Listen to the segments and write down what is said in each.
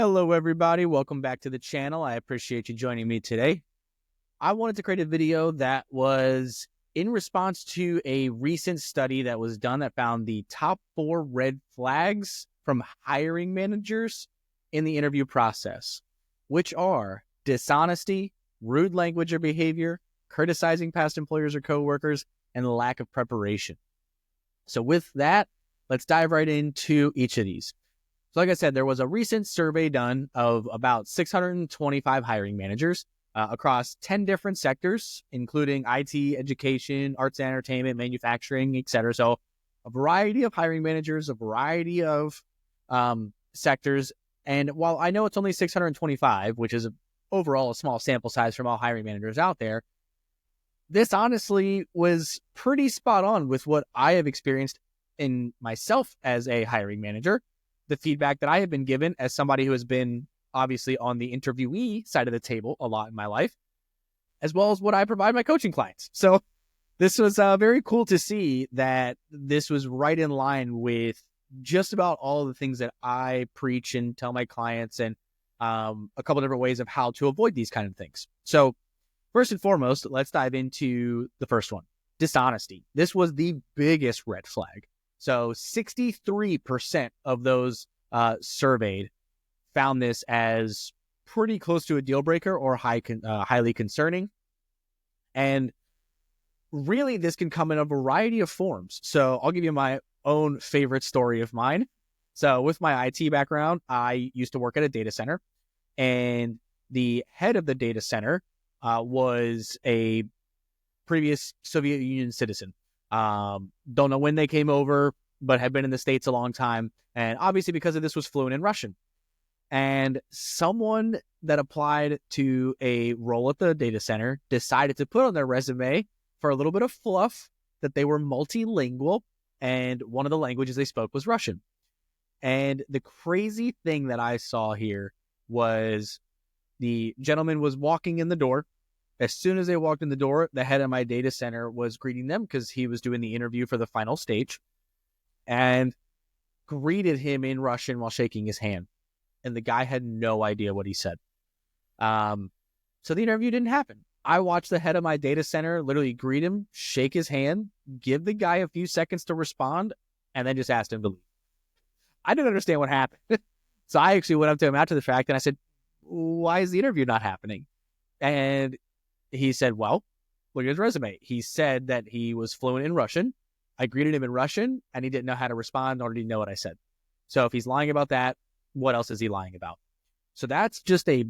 Hello, everybody. Welcome back to the channel. I appreciate you joining me today. I wanted to create a video that was in response to a recent study that was done that found the top 4 red flags from hiring managers in the interview process, which are dishonesty, rude language or behavior, criticizing past employers or coworkers, and the lack of preparation. So with that, let's dive right into each of these. So like I said, there was a recent survey done of about 625 hiring managers across 10 different sectors, including IT, education, arts and entertainment, manufacturing, et cetera. So a variety of hiring managers, a variety of sectors. And while I know it's only 625, which is overall a small sample size from all hiring managers out there, this honestly was pretty spot on with what I have experienced in myself as a hiring manager. The feedback that I have been given as somebody who has been obviously on the interviewee side of the table a lot in my life, as well as what I provide my coaching clients. So this was very cool to see that this was right in line with just about all of the things that I preach and tell my clients, and a couple different ways of how to avoid these kind of things. So first and foremost, let's dive into the first one, dishonesty. This was the biggest red flag. So 63% of those surveyed found this as pretty close to a deal breaker or highly concerning. And really, this can come in a variety of forms. So I'll give you my own favorite story of mine. So with my IT background, I used to work at a data center, and the head of the data center was a previous Soviet Union citizen. Don't know when they came over, but had been in the States a long time. And obviously because of this was fluent in Russian. And someone that applied to a role at the data center decided to put on their resume for a little bit of fluff that they were multilingual, and one of the languages they spoke was Russian. And the crazy thing that I saw here was the gentleman was walking in the door. As soon as they walked in the door, the head of my data center was greeting them because he was doing the interview for the final stage, and greeted him in Russian while shaking his hand. And the guy had no idea what he said. So the interview didn't happen. I watched the head of my data center literally greet him, shake his hand, give the guy a few seconds to respond, and then just asked him to leave. I didn't understand what happened. So I actually went up to him after the fact and I said, "Why is the interview not happening?" And he said, "Well, look at his resume. He said that he was fluent in Russian. I greeted him in Russian, and he didn't know how to respond, nor did he know what I said. So if he's lying about that, what else is he lying about?" So that's just a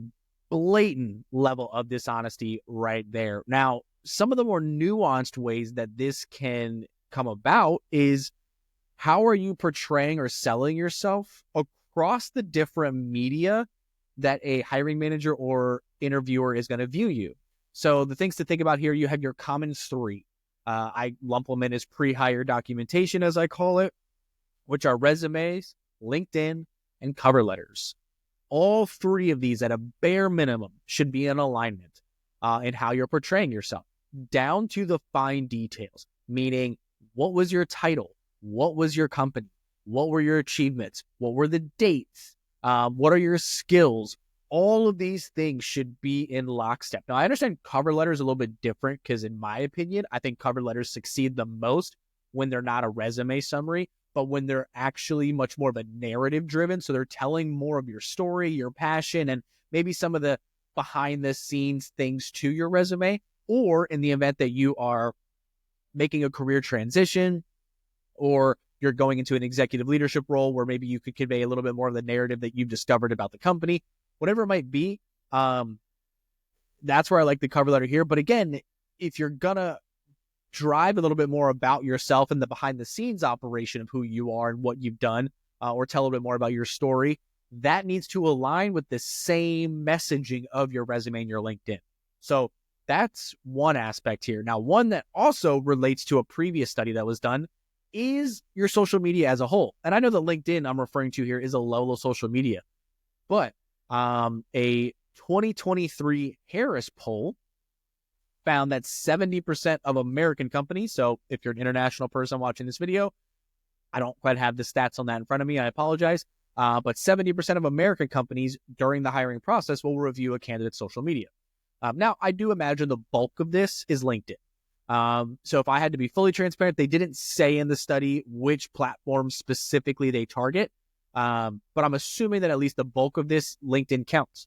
blatant level of dishonesty right there. Now, some of the more nuanced ways that this can come about is, how are you portraying or selling yourself across the different media that a hiring manager or interviewer is going to view you? So the things to think about here, you have your common 3. I lump them in as pre-hire documentation, as I call it, which are resumes, LinkedIn, and cover letters. All 3 of these at a bare minimum should be in alignment in how you're portraying yourself, down to the fine details, meaning what was your title? What was your company? What were your achievements? What were the dates? What are your skills? All of these things should be in lockstep. Now, I understand cover letters a little bit different because, in my opinion, I think cover letters succeed the most when they're not a resume summary, but when they're actually much more of a narrative driven. So they're telling more of your story, your passion, and maybe some of the behind the scenes things to your resume. Or in the event that you are making a career transition, or you're going into an executive leadership role where maybe you could convey a little bit more of the narrative that you've discovered about the company. Whatever it might be, that's where I like the cover letter here. But again, if you're going to drive a little bit more about yourself and the behind-the-scenes operation of who you are and what you've done, or tell a little bit more about your story, that needs to align with the same messaging of your resume and your LinkedIn. So that's one aspect here. Now, one that also relates to a previous study that was done is your social media as a whole. And I know that LinkedIn I'm referring to here is a level of social media, but a 2023 Harris poll found that 70% of American companies, so if you're an international person watching this video, I don't quite have the stats on that in front of me, I apologize, but 70% of American companies during the hiring process will review a candidate's social media. Now, I do imagine the bulk of this is LinkedIn. So if I had to be fully transparent, they didn't say in the study which platform specifically they target, but I'm assuming that at least the bulk of this, LinkedIn counts.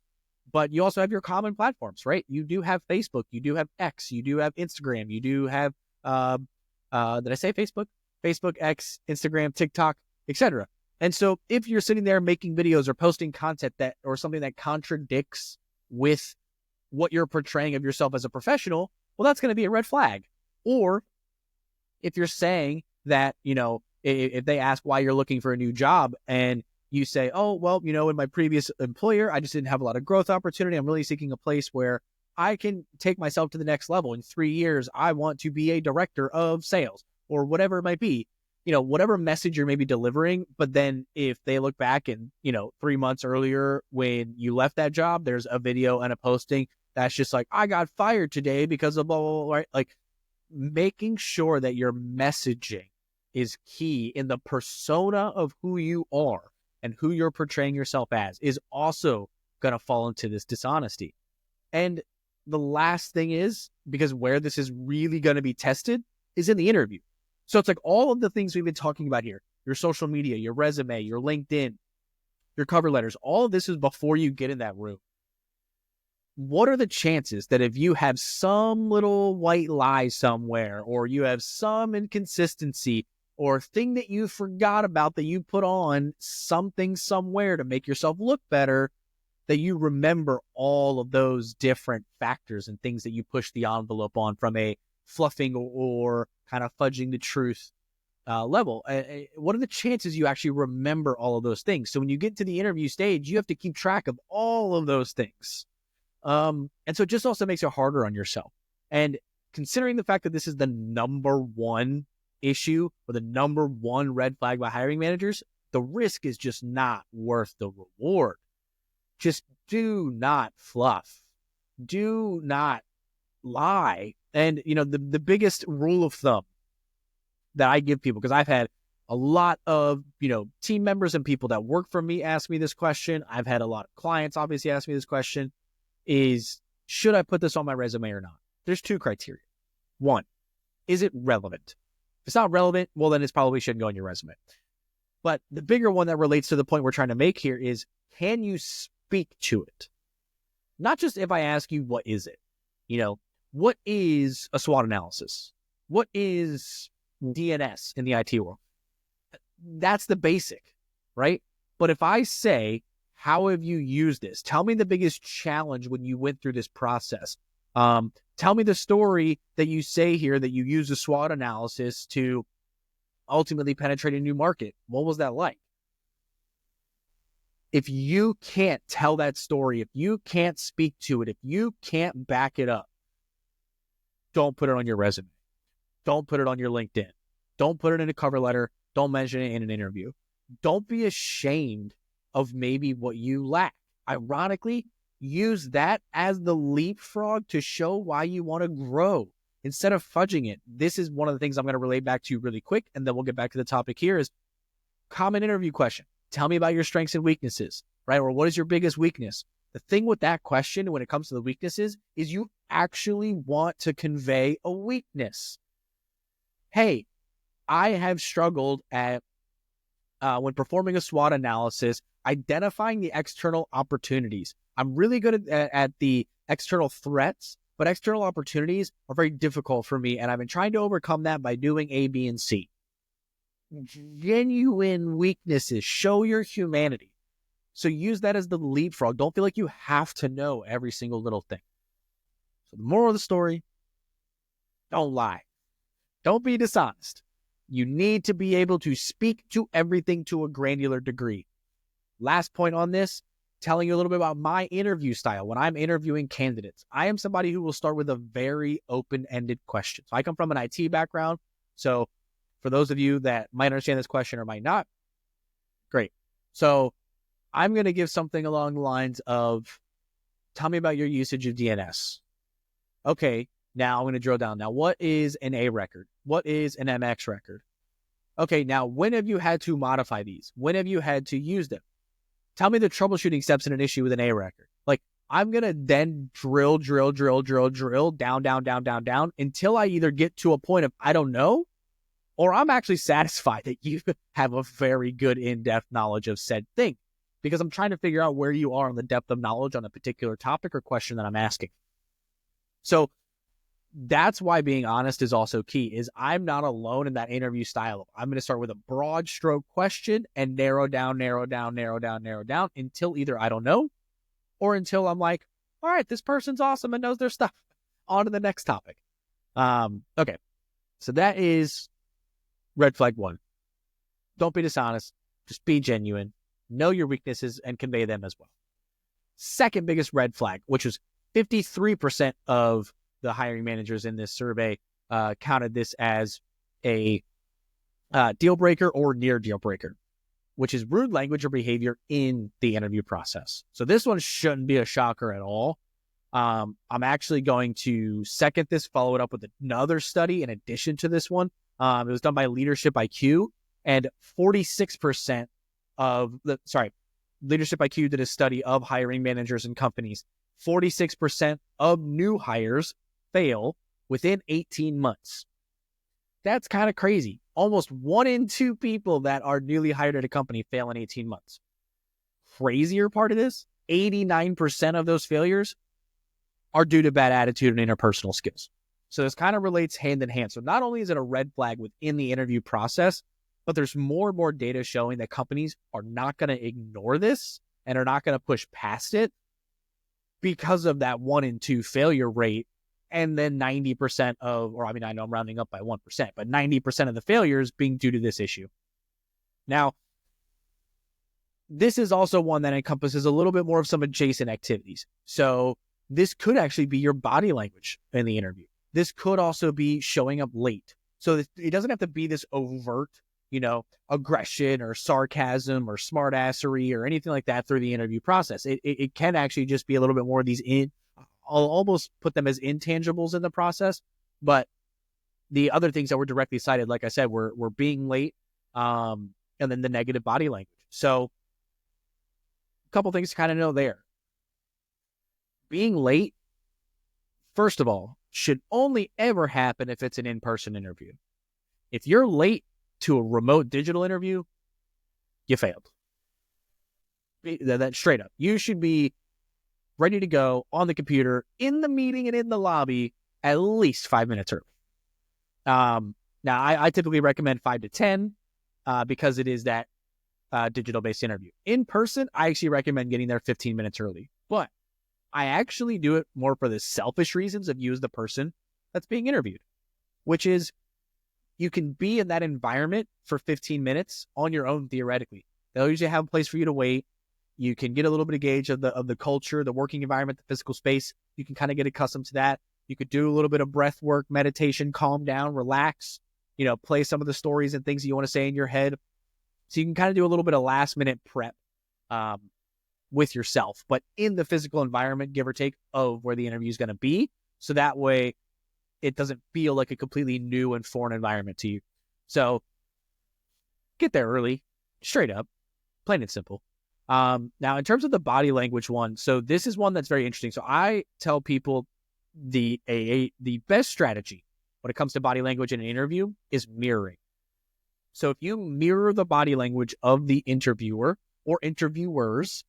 But you also have your common platforms, right? You do have Facebook, you do have X, you do have Instagram, you do have, did I say Facebook? Facebook, X, Instagram, TikTok, etc. And so if you're sitting there making videos or posting content that, or something that contradicts with what you're portraying of yourself as a professional, well, that's going to be a red flag. Or if you're saying that, if they ask why you're looking for a new job and you say, oh, well, in my previous employer, I just didn't have a lot of growth opportunity. I'm really seeking a place where I can take myself to the next level. In 3 years, I want to be a director of sales or whatever it might be, whatever message you're maybe delivering. But then if they look back and, 3 months earlier when you left that job, there's a video and a posting that's just like, I got fired today because of blah, blah, blah, right? Like, making sure that your messaging is key in the persona of who you are and who you're portraying yourself as is also going to fall into this dishonesty. And the last thing is, because where this is really going to be tested is in the interview. So it's like all of the things we've been talking about here, your social media, your resume, your LinkedIn, your cover letters, all of this is before you get in that room. What are the chances that if you have some little white lie somewhere, or you have some inconsistency or thing that you forgot about that you put on something somewhere to make yourself look better, that you remember all of those different factors and things that you push the envelope on from a fluffing or kind of fudging the truth level? What are the chances you actually remember all of those things? So when you get to the interview stage, you have to keep track of all of those things. And so it just also makes it harder on yourself. And considering the fact that this is the number one issue or the number one red flag by hiring managers, the risk is just not worth the reward. Just do not fluff. Do not lie. And, the biggest rule of thumb that I give people, because I've had a lot of, team members and people that work for me ask me this question. I've had a lot of clients obviously ask me this question, is should I put this on my resume or not? There's two criteria. One, is it relevant? If it's not relevant, well, then it probably shouldn't go on your resume. But the bigger one that relates to the point we're trying to make here is, can you speak to it? Not just if I ask you, what is it? What is a SWOT analysis? What is DNS in the IT world? That's the basic, right? But if I say, how have you used this? Tell me the biggest challenge when you went through this process. Tell me the story that you say here that you use a SWOT analysis to ultimately penetrate a new market. What was that like? If you can't tell that story, if you can't speak to it, if you can't back it up, don't put it on your resume. Don't put it on your LinkedIn. Don't put it in a cover letter. Don't mention it in an interview. Don't be ashamed of maybe what you lack. Ironically, use that as the leapfrog to show why you want to grow instead of fudging it. This is one of the things I'm going to relay back to you really quick, and then we'll get back to the topic here. Is common interview question. Tell me about your strengths and weaknesses, right? Or what is your biggest weakness? The thing with that question when it comes to the weaknesses is you actually want to convey a weakness. Hey, I have struggled at when performing a SWOT analysis, identifying the external opportunities. I'm really good at the external threats, but external opportunities are very difficult for me, and I've been trying to overcome that by doing A, B, and C. Genuine weaknesses. Show your humanity. So use that as the leapfrog. Don't feel like you have to know every single little thing. So the moral of the story, don't lie. Don't be dishonest. You need to be able to speak to everything to a granular degree. Last point on this, telling you a little bit about my interview style. When I'm interviewing candidates, I am somebody who will start with a very open-ended question. So I come from an IT background. So for those of you that might understand this question or might not, great. So I'm going to give something along the lines of, tell me about your usage of DNS. Okay, now I'm going to drill down. Now, what is an A record? What is an MX record? Okay, now when have you had to modify these? When have you had to use them? Tell me the troubleshooting steps in an issue with an A record. Like, I'm going to then drill down until I either get to a point of I don't know, or I'm actually satisfied that you have a very good in-depth knowledge of said thing, because I'm trying to figure out where you are on the depth of knowledge on a particular topic or question that I'm asking. So that's why being honest is also key, is I'm not alone in that interview style. I'm going to start with a broad stroke question and narrow down until either I don't know, or until I'm like, all right, this person's awesome and knows their stuff. On to the next topic. Okay. So that is red flag 1. Don't be dishonest. Just be genuine. Know your weaknesses and convey them as well. Second biggest red flag, which was 53% of the hiring managers in this survey counted this as a deal breaker or near deal breaker, which is rude language or behavior in the interview process. So this one shouldn't be a shocker at all. I'm actually going to second this, follow it up with another study in addition to this one. It was done by Leadership IQ, and 46% of Leadership IQ did a study of hiring managers and companies. 46% of new hires fail within 18 months. That's kind of crazy. Almost 1 in 2 people that are newly hired at a company fail in 18 months. Crazier part of this, 89% of those failures are due to bad attitude and interpersonal skills. So this kind of relates hand in hand. So not only is it a red flag within the interview process, but there's more and more data showing that companies are not going to ignore this and are not going to push past it because of that 1 in 2 failure rate. And then 90% of, or I mean, I know I'm rounding up by 1%, but 90% of the failures being due to this issue. Now, this is also one that encompasses a little bit more of some adjacent activities. So this could actually be your body language in the interview. This could also be showing up late. So it doesn't have to be this overt, aggression or sarcasm or smartassery or anything like that through the interview process. It can actually just be a little bit more of these I'll almost put them as intangibles in the process, but the other things that were directly cited, like I said, were being late, and then the negative body language. So a couple things to kind of know there. Being late, first of all, should only ever happen if it's an in-person interview. If you're late to a remote digital interview, you failed. That's straight up. You should be ready to go on the computer, in the meeting and in the lobby at least 5 minutes early. Now, I typically recommend 5 to 10 because it is that digital-based interview. In person, I actually recommend getting there 15 minutes early. But I actually do it more for the selfish reasons of you as the person that's being interviewed, which is you can be in that environment for 15 minutes on your own, theoretically. They'll usually have a place for you to wait. You can get a little bit of gauge of the culture, the working environment, the physical space. You can kind of get accustomed to that. You could do a little bit of breath work, meditation, calm down, relax, play some of the stories and things that you want to say in your head. So you can kind of do a little bit of last minute prep with yourself, but in the physical environment, give or take, of where the interview is going to be. So that way it doesn't feel like a completely new and foreign environment to you. So get there early, straight up, plain and simple. Now, in terms of the body language one, so this is one that's very interesting. So I tell people the best strategy when it comes to body language in an interview is mirroring. So if you mirror the body language of the interviewer or interviewers,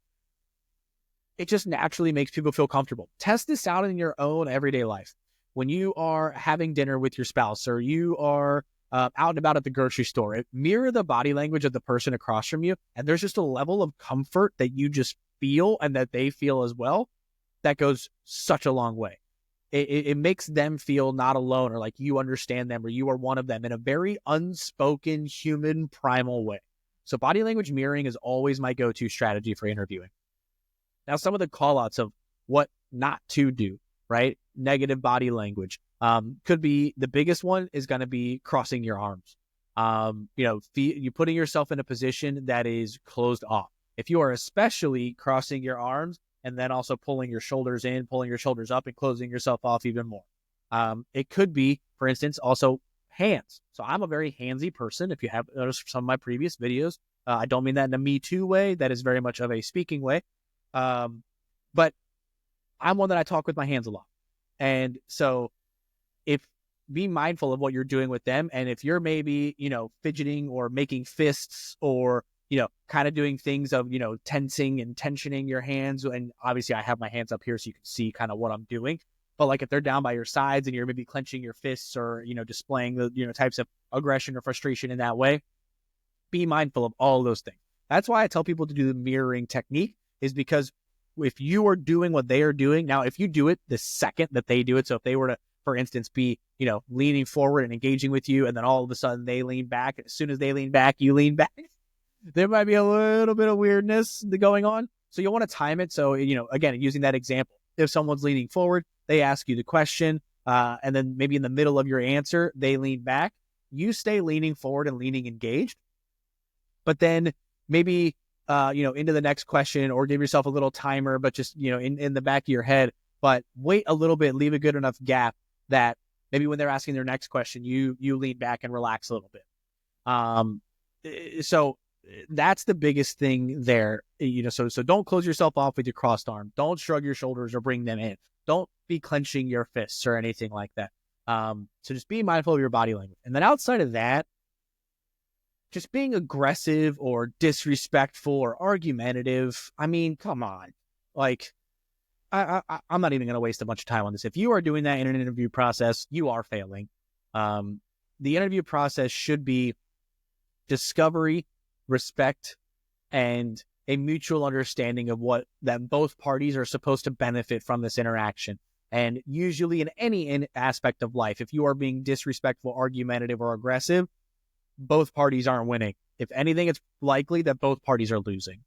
it just naturally makes people feel comfortable. Test this out in your own everyday life. When you are having dinner with your spouse, or you are out and about at the grocery store, mirror the body language of the person across from you, and there's just a level of comfort that you just feel and that they feel as well. That goes such a long way. It makes them feel not alone, or like you understand them, or you are one of them in a very unspoken, human, primal way. So body language mirroring is always my go-to strategy for interviewing. Now, some of the call-outs of what not to do, right? Negative body language. Could be, the biggest one is going to be crossing your arms. You putting yourself in a position that is closed off. If you are especially crossing your arms and then also pulling your shoulders in, pulling your shoulders up and closing yourself off even more. It could be, for instance, also hands. So I'm a very handsy person. If you have noticed some of my previous videos, I don't mean that in a Me Too way. That is very much of a speaking way. But I'm one that I talk with my hands a lot. And so if be mindful of what you're doing with them. And if you're maybe, fidgeting or making fists or, kind of doing things of, tensing and tensioning your hands. And obviously I have my hands up here so you can see kind of what I'm doing. But like if they're down by your sides and you're maybe clenching your fists or, displaying the, types of aggression or frustration in that way, be mindful of all those things. That's why I tell people to do the mirroring technique, is because if you are doing what they are doing, now if you do it the second that they do it, so if they were to, for instance, be, leaning forward and engaging with you, and then all of a sudden they lean back, and as soon as they lean back, you lean back, there might be a little bit of weirdness going on. So you'll want to time it. So, again, using that example, if someone's leaning forward, they ask you the question, and then maybe in the middle of your answer, they lean back, you stay leaning forward and leaning engaged. But then maybe, into the next question, or give yourself a little timer, but just, in the back of your head, but wait a little bit, leave a good enough gap that maybe when they're asking their next question, you lean back and relax a little bit. So that's the biggest thing there, so don't close yourself off with your crossed arm. Don't shrug your shoulders or bring them in. Don't be clenching your fists or anything like that. So just be mindful of your body language. And then outside of that, just being aggressive or disrespectful or argumentative, I mean, come on. Like, I'm not even going to waste a bunch of time on this. If you are doing that in an interview process, you are failing. The interview process should be discovery, respect, and a mutual understanding of that both parties are supposed to benefit from this interaction. And usually in any aspect of life, if you are being disrespectful, argumentative, or aggressive, both parties aren't winning. If anything, it's likely that both parties are losing.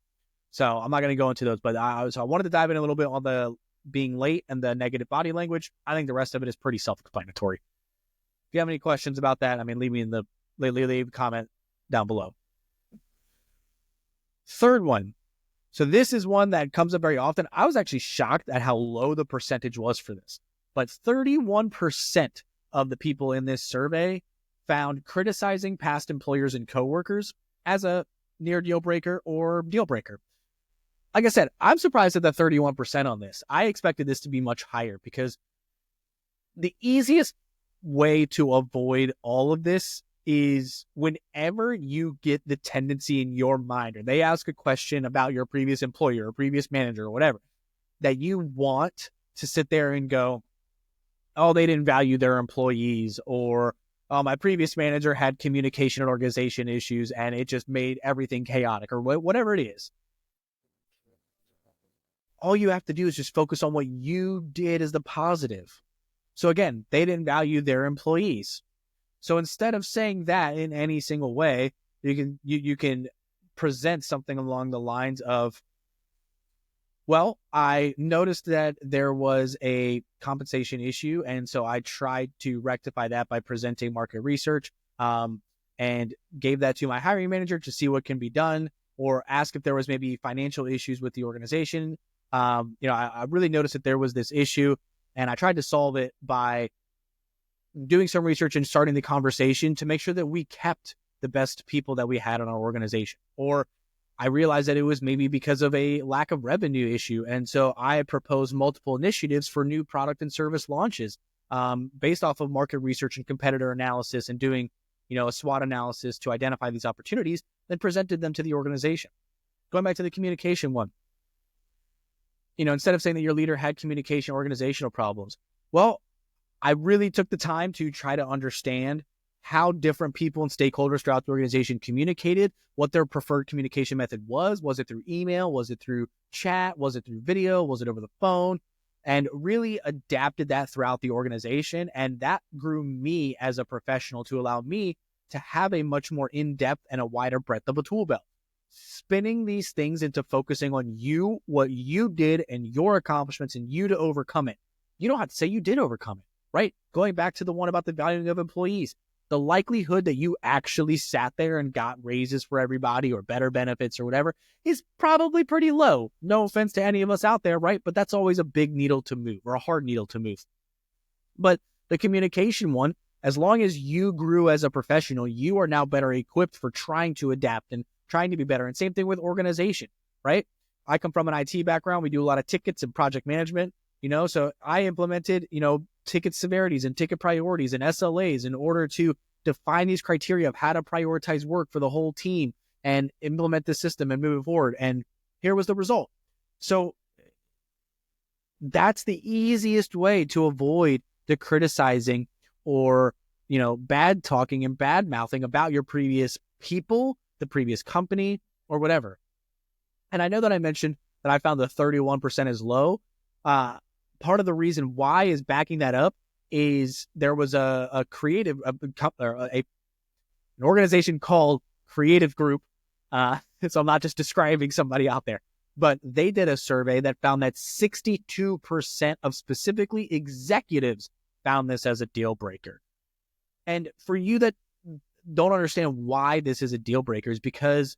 So I'm not going to go into those, but I wanted to dive in a little bit on the being late and the negative body language. I think the rest of it is pretty self-explanatory. If you have any questions about that, leave a comment down below. Third one. So this is one that comes up very often. I was actually shocked at how low the percentage was for this, but 31% of the people in this survey found criticizing past employers and coworkers as a near deal breaker or deal breaker. Like I said, I'm surprised at the 31% on this. I expected this to be much higher, because the easiest way to avoid all of this is whenever you get the tendency in your mind, or they ask a question about your previous employer or previous manager or whatever, that you want to sit there and go, oh, they didn't value their employees, or my previous manager had communication and organization issues and it just made everything chaotic, or whatever it is. All you have to do is just focus on what you did as the positive. So again, they didn't value their employees. So instead of saying that in any single way, you can present something along the lines of, well, I noticed that there was a compensation issue, and so I tried to rectify that by presenting market research, and gave that to my hiring manager to see what can be done, or ask if there was maybe financial issues with the organization. I really noticed that there was this issue, and I tried to solve it by doing some research and starting the conversation to make sure that we kept the best people that we had in our organization. Or I realized that it was maybe because of a lack of revenue issue. And so I proposed multiple initiatives for new product and service launches, based off of market research and competitor analysis, and doing, a SWOT analysis to identify these opportunities, then presented them to the organization. Going back to the communication one, instead of saying that your leader had communication organizational problems, well, I really took the time to try to understand how different people and stakeholders throughout the organization communicated, what their preferred communication method was. Was it through email? Was it through chat? Was it through video? Was it over the phone? And really adapted that throughout the organization. And that grew me as a professional to allow me to have a much more in-depth and a wider breadth of a tool belt. Spinning these things into focusing on you, what you did and your accomplishments, and you to overcome it. You don't have to say you did overcome it, right? Going back to the one about the valuing of employees, the likelihood that you actually sat there and got raises for everybody or better benefits or whatever is probably pretty low. No offense to any of us out there, right? But that's always a big needle to move, or a hard needle to move. But the communication one, as long as you grew as a professional, you are now better equipped for trying to adapt and trying to be better. And same thing with organization, right? I come from an IT background. We do a lot of tickets and project management, so I implemented, ticket severities and ticket priorities and SLAs in order to define these criteria of how to prioritize work for the whole team and implement the system and move it forward. And here was the result. So that's the easiest way to avoid the criticizing or, bad talking and bad mouthing about your previous people, the previous company, or whatever. And I know that I mentioned that I found the 31% is low. Part of the reason why is backing that up is there was an organization called Creative Group. So I'm not just describing somebody out there, but they did a survey that found that 62% of specifically executives found this as a deal breaker. And for you that don't understand why this is a deal breaker is because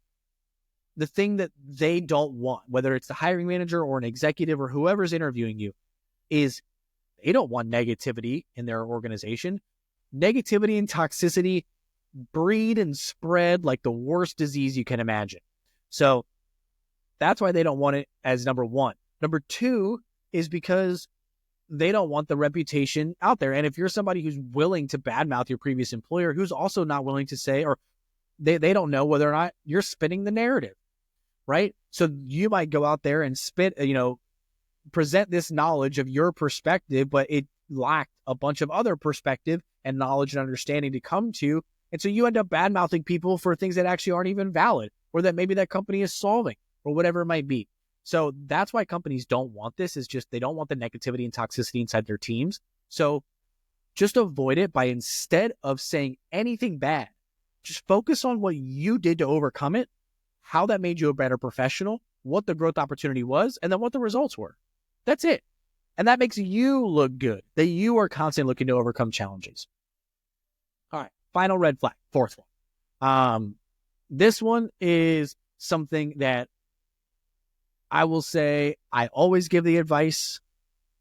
the thing that they don't want, whether it's the hiring manager or an executive or whoever's interviewing you, is they don't want negativity in their organization. Negativity and toxicity breed and spread like the worst disease you can imagine. So that's why they don't want it as number one. Number two is because they don't want the reputation out there. And if you're somebody who's willing to badmouth your previous employer, who's also not willing to say, or they don't know whether or not you're spinning the narrative, right? So you might go out there and present this knowledge of your perspective, but it lacked a bunch of other perspective and knowledge and understanding to come to. And so you end up badmouthing people for things that actually aren't even valid, or that maybe that company is solving, or whatever it might be. So that's why companies don't want this, is just they don't want the negativity and toxicity inside their teams. So just avoid it by, instead of saying anything bad, just focus on what you did to overcome it, how that made you a better professional, what the growth opportunity was, and then what the results were. That's it. And that makes you look good, that you are constantly looking to overcome challenges. All right, final red flag, fourth one. This one is something that I will say I always give the advice,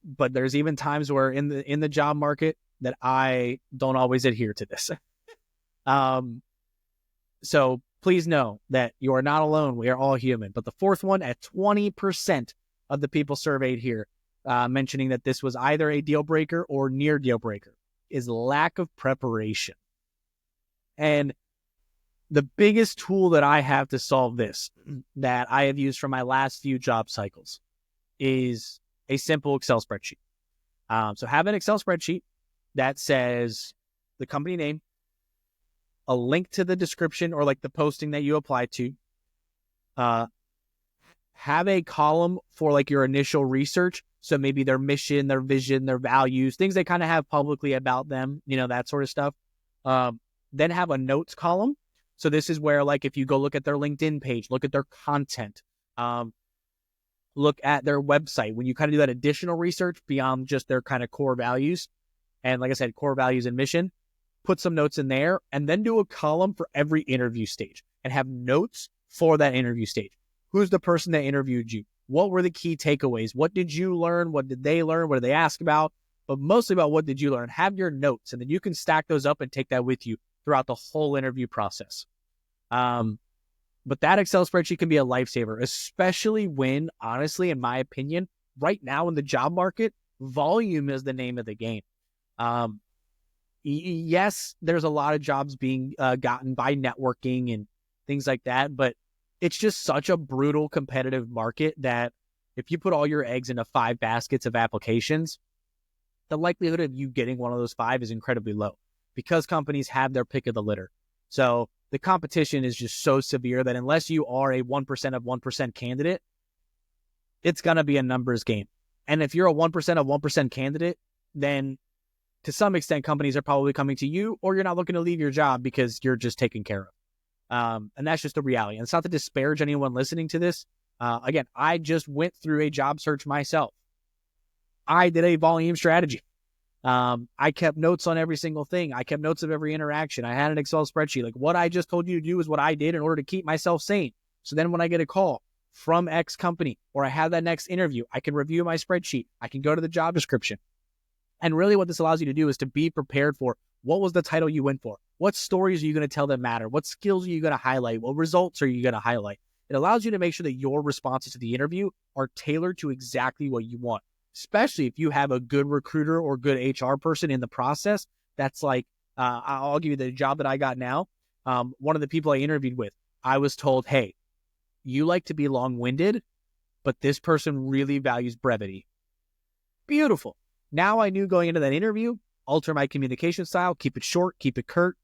but there's even times where in the job market that I don't always adhere to this. So please know that you are not alone. We are all human. But the fourth one, at 20% of the people surveyed here, mentioning that this was either a deal breaker or near deal breaker, is lack of preparation. And the biggest tool that I have to solve this, that I have used for my last few job cycles, is a simple Excel spreadsheet. So have an Excel spreadsheet that says the company name, a link to the description or like the posting that you applied to, have a column for like your initial research. So maybe their mission, their vision, their values, things they kind of have publicly about them, that sort of stuff. Then have a notes column. So this is where, like, if you go look at their LinkedIn page, look at their content, look at their website, when you kind of do that additional research beyond just their kind of core values. And like I said, core values and mission, put some notes in there, and then do a column for every interview stage and have notes for that interview stage. Who's the person that interviewed you? What were the key takeaways? What did you learn? What did they learn? What did they ask about? But mostly about what did you learn? Have your notes, and then you can stack those up and take that with you throughout the whole interview process. But that Excel spreadsheet can be a lifesaver, especially when, honestly, in my opinion, right now in the job market, volume is the name of the game. Yes, there's a lot of jobs being gotten by networking and things like that, but it's just such a brutal competitive market that if you put all your eggs into 5 baskets of applications, the likelihood of you getting one of those 5 is incredibly low because companies have their pick of the litter. So the competition is just so severe that unless you are a 1% of 1% candidate, it's going to be a numbers game. And if you're a 1% of 1% candidate, then to some extent, companies are probably coming to you, or you're not looking to leave your job because you're just taken care of. And that's just the reality. And it's not to disparage anyone listening to this. Again, I just went through a job search myself. I did a volume strategy. I kept notes on every single thing. I kept notes of every interaction. I had an Excel spreadsheet. Like, what I just told you to do is what I did in order to keep myself sane. So then when I get a call from X company, or I have that next interview, I can review my spreadsheet. I can go to the job description. And really what this allows you to do is to be prepared for what was the title you went for? What stories are you going to tell that matter? What skills are you going to highlight? What results are you going to highlight? It allows you to make sure that your responses to the interview are tailored to exactly what you want, especially if you have a good recruiter or good HR person in the process. That's like, I'll give you the job that I got now. One of the people I interviewed with, I was told, hey, you like to be long-winded, but this person really values brevity. Beautiful. Now I knew going into that interview, alter my communication style, keep it short, keep it curt,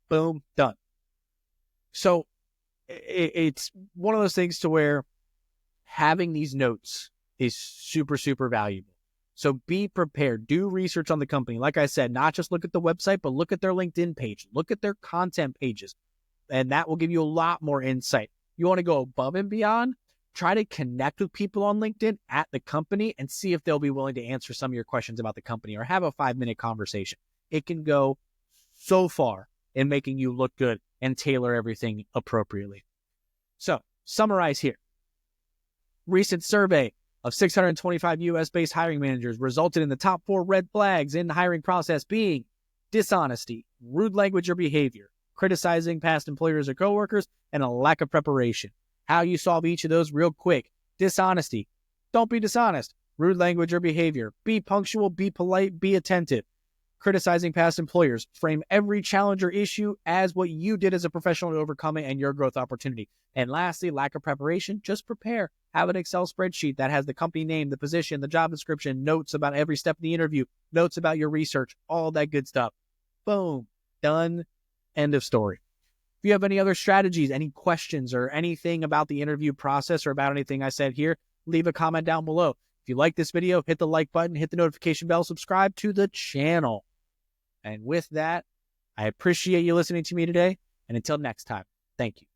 boom, done. So it's one of those things to where having these notes is super, super valuable. So be prepared. Do research on the company. Like I said, not just look at the website, but look at their LinkedIn page. Look at their content pages. And that will give you a lot more insight. You want to go above and beyond? Try to connect with people on LinkedIn at the company and see if they'll be willing to answer some of your questions about the company or have a 5-minute conversation. It can go so far in making you look good and tailor everything appropriately. So, summarize here. Recent survey of 625 U.S.-based hiring managers resulted in the top 4 red flags in the hiring process being dishonesty, rude language or behavior, criticizing past employers or coworkers, and a lack of preparation. How you solve each of those real quick. Dishonesty. Don't be dishonest. Rude language or behavior. Be punctual, be polite, be attentive. Criticizing past employers. Frame every challenge or issue as what you did as a professional to overcome it and your growth opportunity. And lastly, lack of preparation. Just prepare. Have an Excel spreadsheet that has the company name, the position, the job description, notes about every step of the interview, notes about your research, all that good stuff. Boom. Done. End of story. If you have any other strategies, any questions, or anything about the interview process or about anything I said here, leave a comment down below. If you like this video, hit the like button, hit the notification bell, subscribe to the channel. And with that, I appreciate you listening to me today. And until next time, thank you.